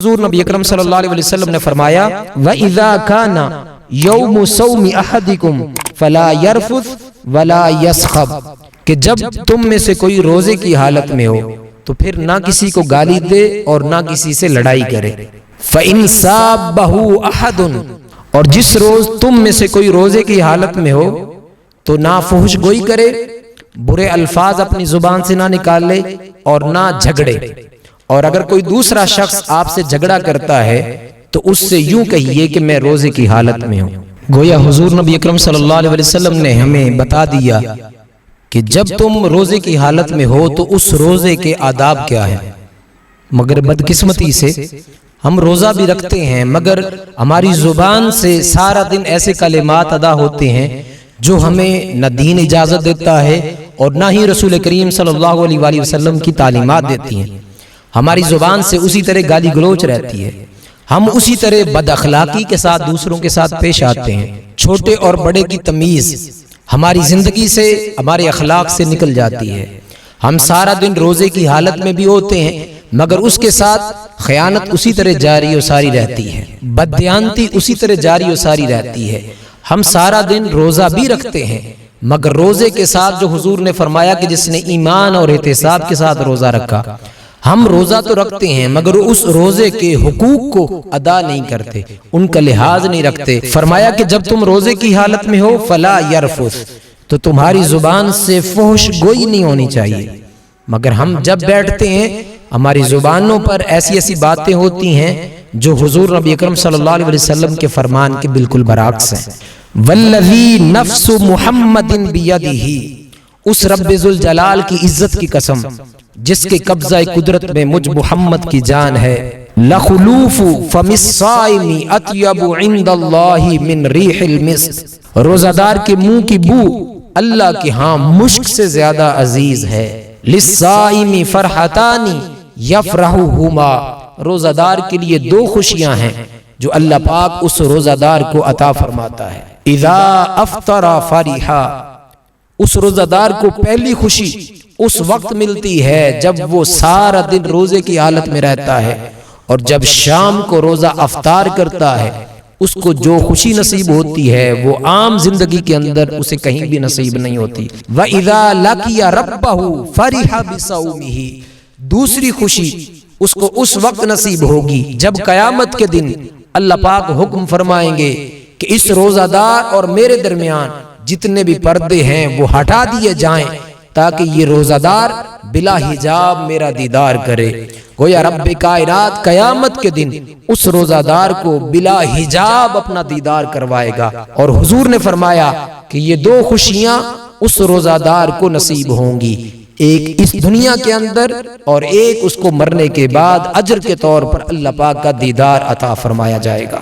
حضور نبی اکرم صلی اللہ علیہ وسلم نے فرمایا وَإِذَا كَانَ يَوْمُ صَوْمِ أَحَدِكُمْ فَلَا يَرْفُثْ وَلَا يَسْخَبْ کہ جب تم میں سے کوئی روزے کی حالت میں ہو تو پھر نہ کسی کو گالی دے اور نہ کسی سے لڑائی کرے۔ فَإِنْ سَابَّهُ أَحَدٌ اور جس روز تم میں سے کوئی روزے کی حالت میں ہو تو نہ فحش گوئی کرے، برے الفاظ اپنی زبان سے نہ نکالے اور نہ جھگڑے، اور اگر کوئی دوسرا شخص آپ سے جھگڑا کرتا ہے تو اس سے یوں کہیے کہ میں روزے کی حالت میں ہوں۔ گویا حضور نبی اکرم صلی اللہ علیہ وسلم نے ہمیں بتا دیا کہ جب تم روزے کی حالت میں ہو تو اس روزے کے آداب کیا ہے۔ مگر بدقسمتی سے ہم روزہ بھی رکھتے ہیں مگر ہماری زبان سے سارا دن ایسے کلمات ادا ہوتے ہیں جو ہمیں نہ دین اجازت دیتا ہے اور نہ ہی رسول کریم صلی اللہ علیہ وسلم کی تعلیمات دیتی ہیں۔ ہماری زبان سے اسی طرح گالی گلوچ رہتی ہے، ہم اسی طرح بد اخلاقی کے ساتھ دوسروں کے ساتھ پیش آتے ہیں، چھوٹے اور بڑے کی تمیز ہماری زندگی سے ہمارے اخلاق سے نکل جاتی ہے۔ ہم سارا دن روزے کی حالت میں بھی ہوتے ہیں مگر اس کے ساتھ خیانت اسی طرح جاری و ساری رہتی ہے، بددیانتی اسی طرح جاری و ساری رہتی ہے۔ ہم سارا دن روزہ بھی رکھتے ہیں مگر روزے کے ساتھ جو حضور نے فرمایا کہ جس نے ایمان اور احتساب کے ساتھ روزہ رکھا، ہم روزہ تو رکھتے ہیں مگر اس روزے کے حقوق کو ادا نہیں کرتے، ان کا لحاظ نہیں رکھتے۔ فرمایا کہ جب تم روزے کی حالت میں ہو فلا یرفث تو تمہاری زبان سے فحش گوئی نہیں ہونی چاہیے، مگر ہم جب بیٹھتے ہیں ہماری زبانوں پر ایسی ایسی باتیں ہوتی ہیں جو حضور نبی اکرم صلی اللہ علیہ وسلم کے فرمان کے بالکل برعکس ہیں۔ والذی نفس محمد بیدہ، اس رب ذوالجلال کی عزت کی قسم جس کے قبضہ قدرت میں مجھ محمد کی جان ہے، لخلوف فم الصائم اطیب عند اللہ من ریح المسک، روزہ دار کے منہ کی بو اللہ کے ہاں مشک سے زیادہ عزیز ہے۔ للصائم فرحتان یفرحہما، روزہ دار کے لیے دو خوشیاں ہیں جو اللہ پاک اس روزہ دار کو عطا فرماتا ہے۔ اذا افطر فرحا، اس روزہ دار کو پہلی خوشی اس وقت ملتی ہے جب وہ سارا دن روزے کی حالت میں رہتا ہے، اور جب شام کو روزہ افطار کرتا ہے اس کو جو خوشی نصیب ہوتی ہے وہ عام زندگی کے اندر اسے کہیں بھی نصیب نہیں ہوتی۔ وَإِذَا لَقِيَ رَبَّهُ فَرِحَ بِصَوْمِهِ، دوسری خوشی اس کو اس وقت نصیب ہوگی جب قیامت کے دن اللہ پاک حکم فرمائیں گے کہ اس روزہ دار اور میرے درمیان جتنے بھی پردے ہیں وہ ہٹا دیے جائیں تاکہ یہ روزہ دار بلا حجاب میرا دیدار کرے۔ گویا رب کائنات قیامت کے دن اس روزہ دار کو بلا حجاب اپنا دیدار کروائے گا، اور حضور نے فرمایا کہ یہ دو خوشیاں اس روزہ دار کو نصیب ہوں گی، ایک اس دنیا کے اندر اور ایک اس کو مرنے کے بعد اجر کے طور پر اللہ پاک کا دیدار عطا فرمایا جائے گا۔